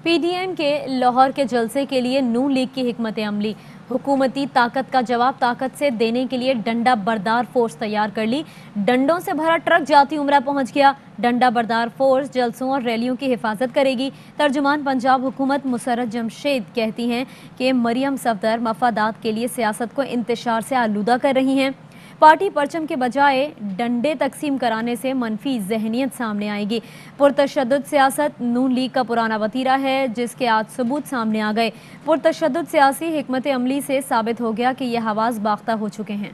P D M کے لاہور کے جلسے کے لیے نون لیگ کی حکمت عملی۔ حکومتی طاقت کا جواب طاقت سے دینے کے لیے ڈنڈا بردار فورس تیار کر لی۔ ڈنڈوں سے بھرا ٹرک جاتی عمرہ پہنچ گیا۔ ڈنڈا بردار فورس جلسوں اور ریلیوں کی حفاظت کرے گی۔ ترجمان پنجاب حکومت مسرت جمشید کہتی ہیں کہ مریم صفدر مفادات کے لیے سیاست کو انتشار سے آلودہ کر رہی ہیں۔ پارٹی پرچم کے بجائے ڈنڈے تقسیم کرانے سے منفی ذہنیت سامنے آئے گی۔ پرتشدد سیاست نون لیگ کا پرانا وتیرہ ہے، جس کے آج ثبوت سامنے آ گئے۔ پرتشدد سیاسی حکمت عملی سے ثابت ہو گیا کہ یہ حواس باختہ ہو چکے ہیں۔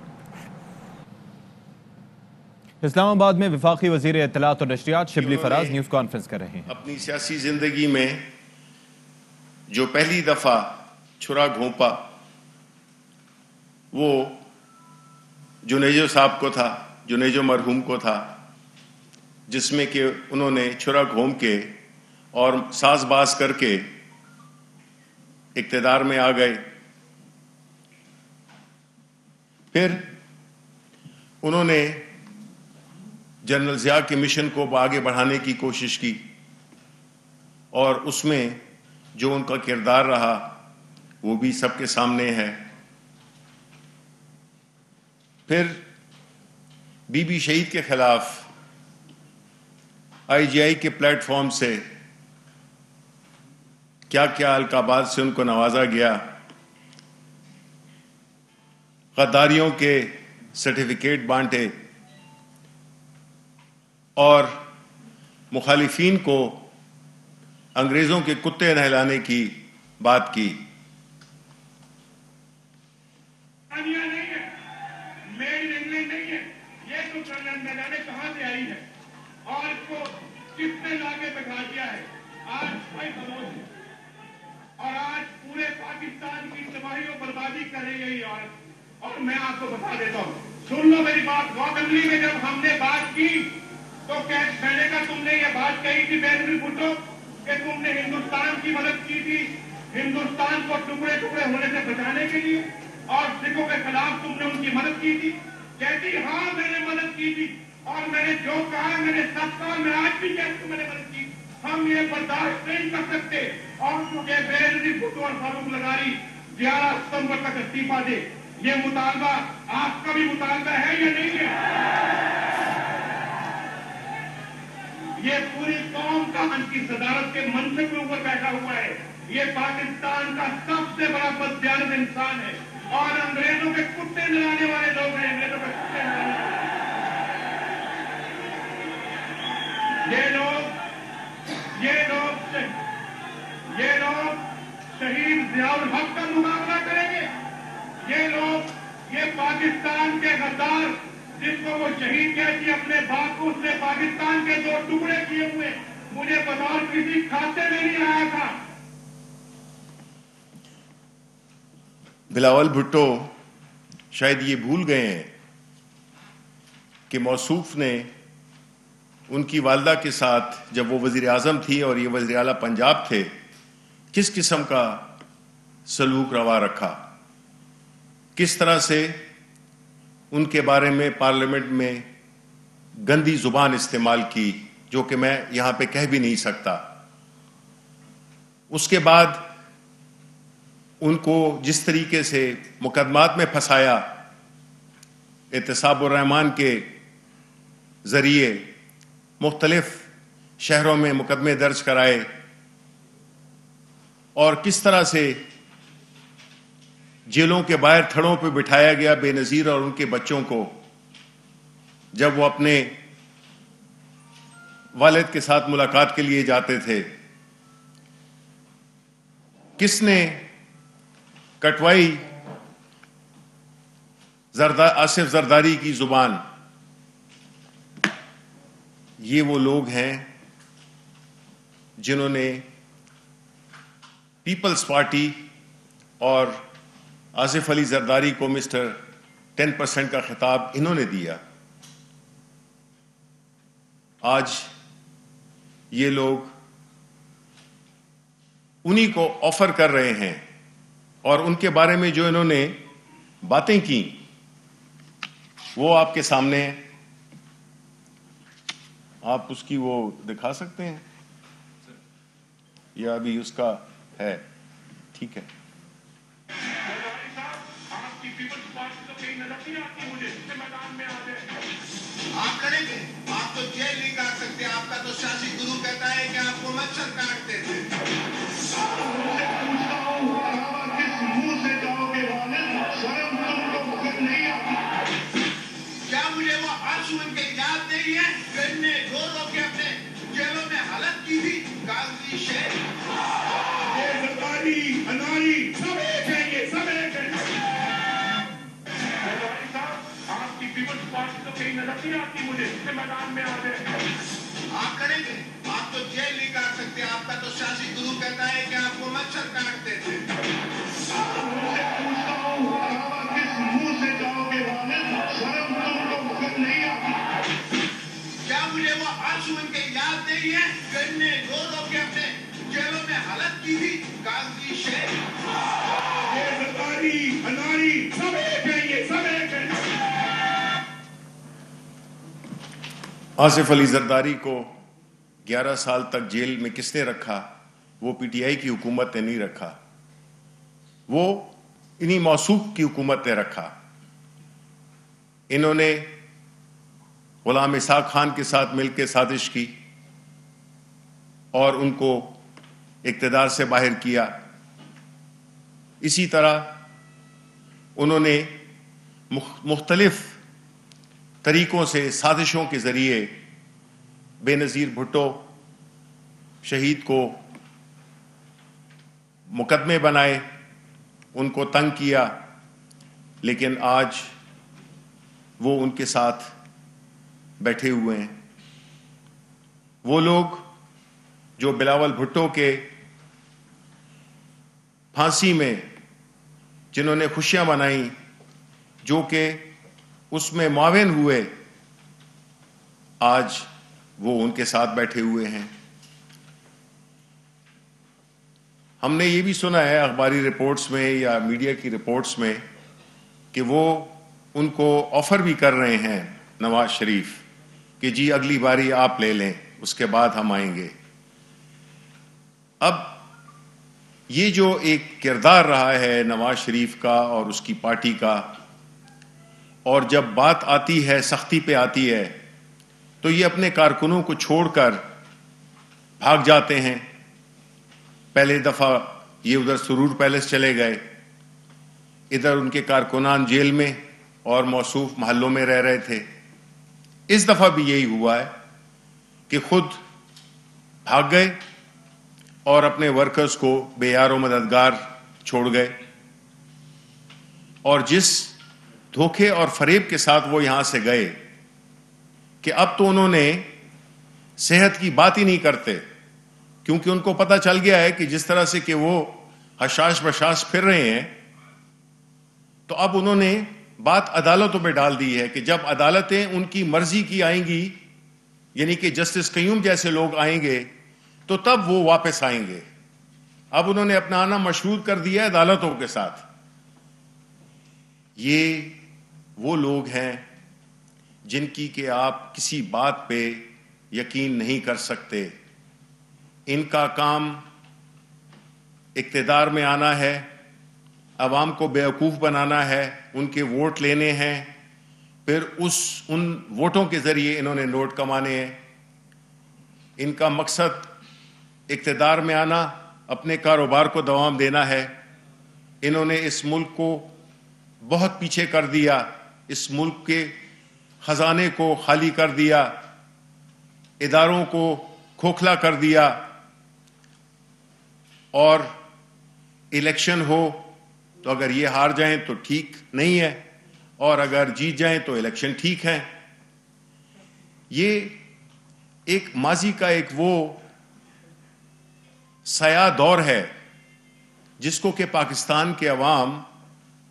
اسلام آباد میں وفاقی وزیر اطلاعات اور نشریات شبلی فراز نیوز کانفرنس کر رہے ہیں۔ اپنی سیاسی زندگی میں جو پہلی دفعہ چھرا گھونپا وہ جنیجو صاحب کو تھا، جنیجو مرحوم کو تھا، جس میں کہ انہوں نے چھرا گھونپ کے اور ساز باز کر کے اقتدار میں آ گئے۔ پھر انہوں نے جنرل ضیاء کے مشن کو آگے بڑھانے کی کوشش کی اور اس میں جو ان کا کردار رہا وہ بھی سب کے سامنے ہے۔ پھر بی بی شہید کے خلاف آئی جی آئی کے پلیٹ فارم سے کیا کیا القابات سے ان کو نوازا گیا، غداریوں کے سرٹیفکیٹ بانٹے اور مخالفین کو انگریزوں کے کتے نہلانے کی بات کی۔ اور اس کو کس نے لاگے بٹھا دیا ہے؟ آج بھائی خاموش ہے اور آج پورے پاکستان کی تباہی و بربادی کر رہی ہے یہ عورت۔ اور میں آپ کو بتا دیتا ہوں، سن لو میری بات۔ اسمبلی میں جب ہم نے بات کی تو میں نے کہا تم نے یہ بات کہی تھی بینری بھٹو کہ تم نے ہندوستان کی مدد کی تھی ہندوستان کو ٹکڑے ٹکڑے ہونے سے بچانے کے لیے، اور سکھوں کے خلاف تم نے ان کی مدد کی تھی۔ کہتی ہاں میں نے مدد کی تھی اور میں نے جو کہا میں نے سب کہا، میں آج بھی کہتی ہوں میں نے مدد کی۔ ہم یہ برداشت نہیں کر سکتے اور چونکہ بینری بھٹو اور فاروق لغاری 11 ستمبر تک استعفا دے، یہ مطالبہ آپ کا بھی مطالبہ ہے یا نہیں ہے؟ یہ پوری قوم کا ان کی صدارت کے منصب کے اوپر بیٹھا ہوا ہے۔ یہ پاکستان کا سب سے بڑا بددیانت انسان ہے اور انگریزوں کے کتے نہلانے والے لوگ ہیں۔ انگریزوں کے کتے نہلانے والے یہ لوگ شہید ضیاء الحق کا مقابلہ کریں گے۔ یہ لوگ، یہ پاکستان کے غدار جس کو وہ شہید کہتی اپنے باپ کو، اس نے پاکستان کے 2 ٹکڑے کیے ہوئے، مجھے بطور کسی کھاتے میں نہیں آیا تھا۔ بلاول بھٹو شاید یہ بھول گئے ہیں کہ موصوف نے ان کی والدہ کے ساتھ جب وہ وزیر اعظم تھی اور یہ وزیر اعلیٰ پنجاب تھے کس قسم کا سلوک روا رکھا، کس طرح سے ان کے بارے میں پارلیمنٹ میں گندی زبان استعمال کی، جو کہ میں یہاں پہ کہہ بھی نہیں سکتا۔ اس کے بعد ان کو جس طریقے سے مقدمات میں پھنسایا، احتساب الرحمان کے ذریعے مختلف شہروں میں مقدمے درج کرائے، اور کس طرح سے جیلوں کے باہر تھڑوں پہ بٹھایا گیا بے نظیر اور ان کے بچوں کو جب وہ اپنے والد کے ساتھ ملاقات کے لیے جاتے تھے۔ کس نے کٹوائی آصف زرداری کی زبان؟ یہ وہ لوگ ہیں جنہوں نے پیپلز پارٹی اور آصف علی زرداری کو مسٹر 10% کا خطاب انہوں نے دیا۔ آج یہ لوگ انہی کو آفر کر رہے ہیں اور ان کے بارے میں جو انہوں نے باتیں کی وہ آپ کے سامنے ہیں۔ آپ اس کی وہ دکھا سکتے ہیں؟ یہ ابھی اس کا ہے. ٹھیک ہے. آپ کی پیپلز پارٹی تو کہیں نظر نہیں آتی مجھے کہ میدان میں آ جائے. آپ لڑیں گے, آپ تو جیل نہیں کاٹ سکتے. آپ کا تو سیاسی گرو کہتا ہے کہ آپ کو مچھر کاٹتے تھے. میں پوچھتا ہوں بڑھاوا کس منہ سے جاؤ گے والد, شرم تم کو مگر نہیں آتی. کیا مجھے وہ آنسو ان کے یاد نہیں ہے کہ ان نے رو رو کے اپنے جیلوں میں حالت کی تھی. کاغذی شیر, یہ زرداری, اناری سب ایک ہے, یہ سب ایک ہے. زرداری صاحب, آپ کی پیپلز پارٹی تو کہیں نظر نہیں آتی مجھے کہ میدان میں آ جائے. آپ لڑیں گے, آپ تو جیل نہیں کاٹ سکتے. آپ کا تو سیاسی گرو کہتا ہے کہ آپ کو مچھر کاٹتے تھے. میں پوچھتا ہوں بڑھاوا کس منہ سے جاؤ گے والد, شرم تم کو مگر نہیں آتی. کیا مجھے وہ آنسو ان کے یاد نہیں ہے کہ ان نے رو رو کے اپنے جیلوں میں حالت کی تھی. کاغذی شیر, یہ زرداری, اناری سب ایک ہے, یہ سب ایک ہے. آصف علی زرداری کو 11 سال تک جیل میں کس نے رکھا؟ وہ پی ٹی آئی کی حکومت نے نہیں رکھا, وہ انہی موصوف کی حکومت نے رکھا. انہوں نے غلام اسحاق خان کے ساتھ مل کے سازش کی اور ان کو اقتدار سے باہر کیا. اسی طرح انہوں نے مختلف طریقوں سے سازشوں کے ذریعے بے نظیر بھٹو شہید کو مقدمے بنائے, ان کو تنگ کیا, لیکن آج وہ ان کے ساتھ بیٹھے ہوئے ہیں. وہ لوگ جو بلاول بھٹو کے پھانسی میں جنہوں نے خوشیاں منائیں, جو کہ اس میں معاون ہوئے, آج وہ ان کے ساتھ بیٹھے ہوئے ہیں. ہم نے یہ بھی سنا ہے اخباری رپورٹس میں یا میڈیا کی رپورٹس میں کہ وہ ان کو آفر بھی کر رہے ہیں نواز شریف کہ جی اگلی باری آپ لے لیں, اس کے بعد ہم آئیں گے. اب یہ جو ایک کردار رہا ہے نواز شریف کا اور اس کی پارٹی کا, اور جب بات آتی ہے, سختی پہ آتی ہے, تو یہ اپنے کارکنوں کو چھوڑ کر بھاگ جاتے ہیں. پہلے دفعہ یہ ادھر سرور پیلس چلے گئے, ادھر ان کے کارکنان جیل میں اور موصوف محلوں میں رہ رہے تھے. اس دفعہ بھی یہی ہوا ہے کہ خود بھاگ گئے اور اپنے ورکرز کو بے یار و مددگار چھوڑ گئے. اور جس دھوکے اور فریب کے ساتھ وہ یہاں سے گئے کہ اب تو انہوں نے صحت کی بات ہی نہیں کرتے, کیونکہ ان کو پتہ چل گیا ہے کہ جس طرح سے کہ وہ حشاش بشاش پھر رہے ہیں, تو اب انہوں نے بات عدالتوں پہ ڈال دی ہے کہ جب عدالتیں ان کی مرضی کی آئیں گی, یعنی کہ جسٹس قیوم جیسے لوگ آئیں گے, تو تب وہ واپس آئیں گے. اب انہوں نے اپنا آنا مشروط کر دیا ہے عدالتوں کے ساتھ. یہ وہ لوگ ہیں جن کی کہ آپ کسی بات پہ یقین نہیں کر سکتے. ان کا کام اقتدار میں آنا ہے, عوام کو بیوقوف بنانا ہے, ان کے ووٹ لینے ہیں, پھر ان ووٹوں کے ذریعے انہوں نے نوٹ کمانے ہیں. ان کا مقصد اقتدار میں آنا, اپنے کاروبار کو دوام دینا ہے. انہوں نے اس ملک کو بہت پیچھے کر دیا, اس ملک کے خزانے کو خالی کر دیا, اداروں کو کھوکھلا کر دیا, اور الیکشن ہو تو اگر یہ ہار جائیں تو ٹھیک نہیں ہے, اور اگر جیت جائیں تو الیکشن ٹھیک ہے. یہ ایک ماضی کا ایک وہ سیاہ دور ہے جس کو کہ پاکستان کے عوام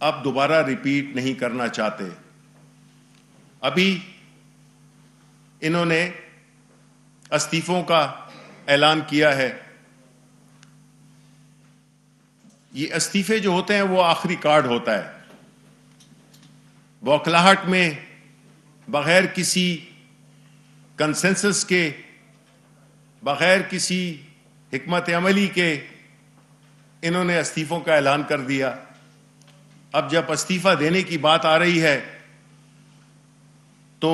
اب دوبارہ ریپیٹ نہیں کرنا چاہتے. ابھی انہوں نے استعفوں کا اعلان کیا ہے. یہ استعفے جو ہوتے ہیں وہ آخری کارڈ ہوتا ہے. بوکھلاہٹ میں بغیر کسی کنسنسس کے, بغیر کسی حکمت عملی کے انہوں نے استعفوں کا اعلان کر دیا. اب جب استعفیٰ دینے کی بات آ رہی ہے تو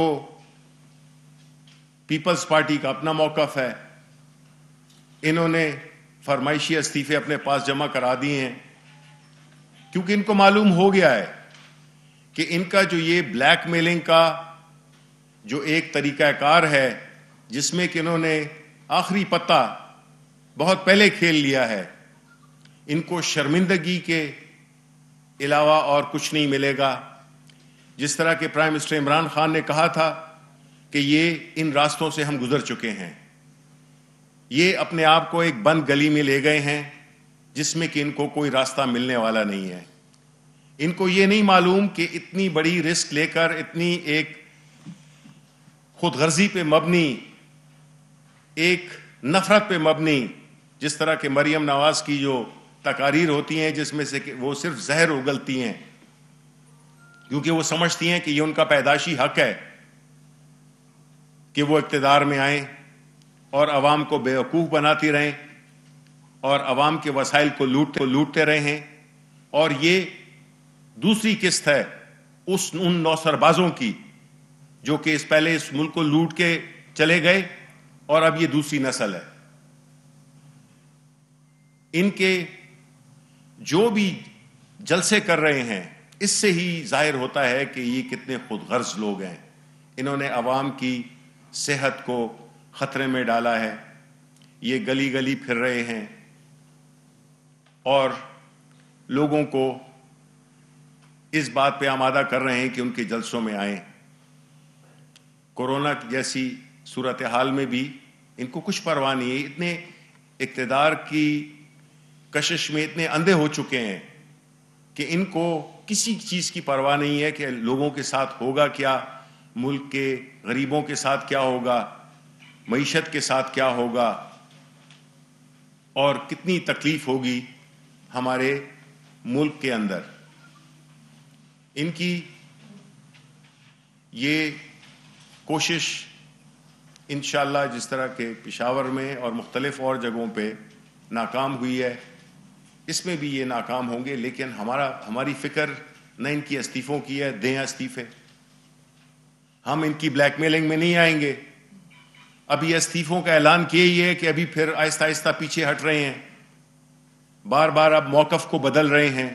پیپلز پارٹی کا اپنا موقف ہے. انہوں نے فرمائشی استعفے اپنے پاس جمع کرا دیے ہیں کیونکہ ان کو معلوم ہو گیا ہے کہ ان کا جو یہ بلیک میلنگ کا جو ایک طریقہ کار ہے جس میں کہ انہوں نے آخری پتہ بہت پہلے کھیل لیا ہے, ان کو شرمندگی کے علاوہ اور کچھ نہیں ملے گا. جس طرح کہ پرائم منسٹر عمران خان نے کہا تھا کہ یہ ان راستوں سے ہم گزر چکے ہیں, یہ اپنے آپ کو ایک بند گلی میں لے گئے ہیں جس میں کہ ان کو کوئی راستہ ملنے والا نہیں ہے. ان کو یہ نہیں معلوم کہ اتنی بڑی رسک لے کر اتنی ایک خود غرضی پہ مبنی, ایک نفرت پہ مبنی, جس طرح کہ مریم نواز کی جو تقاریر ہوتی ہیں جس میں سے کہ وہ صرف زہر اگلتی ہیں کیونکہ وہ سمجھتی ہیں کہ یہ ان کا پیدائشی حق ہے کہ وہ اقتدار میں آئیں اور عوام کو بیوقوف بناتی رہیں اور عوام کے وسائل کو لوٹتے رہیں. اور یہ دوسری قسط ہے ان نوسربازوں کی جو کہ اس پہلے اس ملک کو لوٹ کے چلے گئے اور اب یہ دوسری نسل ہے. ان کے جو بھی جلسے کر رہے ہیں اس سے ہی ظاہر ہوتا ہے کہ یہ کتنے خود غرض لوگ ہیں. انہوں نے عوام کی صحت کو خطرے میں ڈالا ہے. یہ گلی گلی پھر رہے ہیں اور لوگوں کو اس بات پہ آمادہ کر رہے ہیں کہ ان کے جلسوں میں آئیں. کورونا جیسی صورتحال میں بھی ان کو کچھ پرواہ نہیں ہے. اتنے اقتدار کی کشش میں اتنے اندھے ہو چکے ہیں کہ ان کو کسی چیز کی پرواہ نہیں ہے کہ لوگوں کے ساتھ ہوگا کیا, ملک کے غریبوں کے ساتھ کیا ہوگا, معیشت کے ساتھ کیا ہوگا اور کتنی تکلیف ہوگی ہمارے ملک کے اندر. ان کی یہ کوشش انشاءاللہ جس طرح کہ پشاور میں اور مختلف اور جگہوں پہ ناکام ہوئی ہے اس میں بھی یہ ناکام ہوں گے. لیکن ہماری فکر نہ ان کی استعفوں کی ہے, دیں استعفے. ہم ان کی بلیک میلنگ میں نہیں آئیں گے. ابھی استعفوں کا اعلان کیا ہی ہے کہ ابھی پھر آہستہ آہستہ پیچھے ہٹ رہے ہیں, بار بار اب موقف کو بدل رہے ہیں.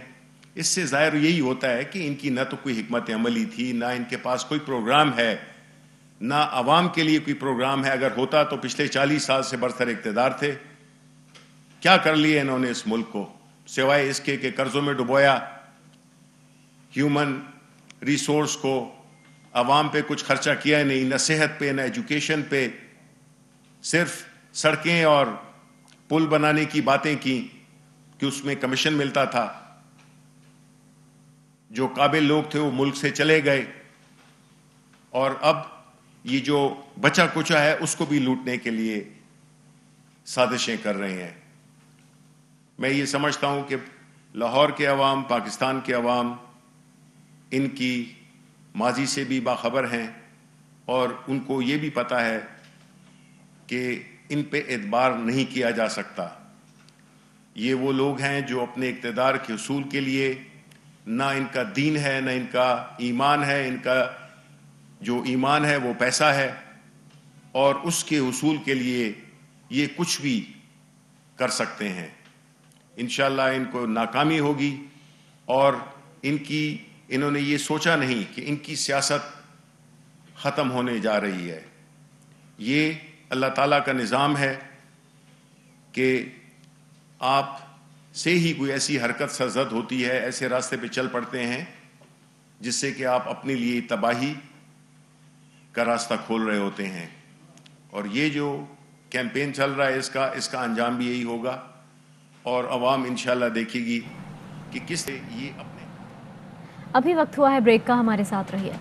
اس سے ظاہر یہی ہوتا ہے کہ ان کی نہ تو کوئی حکمت عملی تھی, نہ ان کے پاس کوئی پروگرام ہے, نہ عوام کے لیے کوئی پروگرام ہے. اگر ہوتا تو پچھلے 40 سال سے برسر اقتدار تھے. کیا کر لیا انہوں نے اس ملک کو سوائے اس کے کہ قرضوں میں ڈبویا, ہیومن ریسورس کو عوام پہ کچھ خرچہ کیا ہی نہیں, نہ صحت پہ نہ ایجوکیشن پہ, صرف سڑکیں اور پل بنانے کی باتیں کی کہ اس میں کمیشن ملتا تھا. جو قابل لوگ تھے وہ ملک سے چلے گئے اور اب یہ جو بچا کچا ہے اس کو بھی لوٹنے کے لیے سازشیں کر رہے ہیں. میں یہ سمجھتا ہوں کہ لاہور کے عوام, پاکستان کے عوام ان کی ماضی سے بھی باخبر ہیں اور ان کو یہ بھی پتہ ہے کہ ان پہ اعتبار نہیں کیا جا سکتا. یہ وہ لوگ ہیں جو اپنے اقتدار کے حصول کے لیے نہ ان کا دین ہے نہ ان کا ایمان ہے. ان کا جو ایمان ہے وہ پیسہ ہے اور اس کے حصول کے لیے یہ کچھ بھی کر سکتے ہیں. انشاءاللہ ان کو ناکامی ہوگی اور انہوں نے یہ سوچا نہیں کہ ان کی سیاست ختم ہونے جا رہی ہے. یہ اللہ تعالیٰ کا نظام ہے کہ آپ سے ہی کوئی ایسی حرکت سرزد ہوتی ہے, ایسے راستے پہ چل پڑتے ہیں جس سے کہ آپ اپنے لیے تباہی کا راستہ کھول رہے ہوتے ہیں. اور یہ جو کیمپین چل رہا ہے اس کا انجام بھی یہی ہوگا اور عوام انشاءاللہ دیکھے گی کہ کس یہ اپنے. ابھی وقت ہوا ہے بریک کا, ہمارے ساتھ رہیے.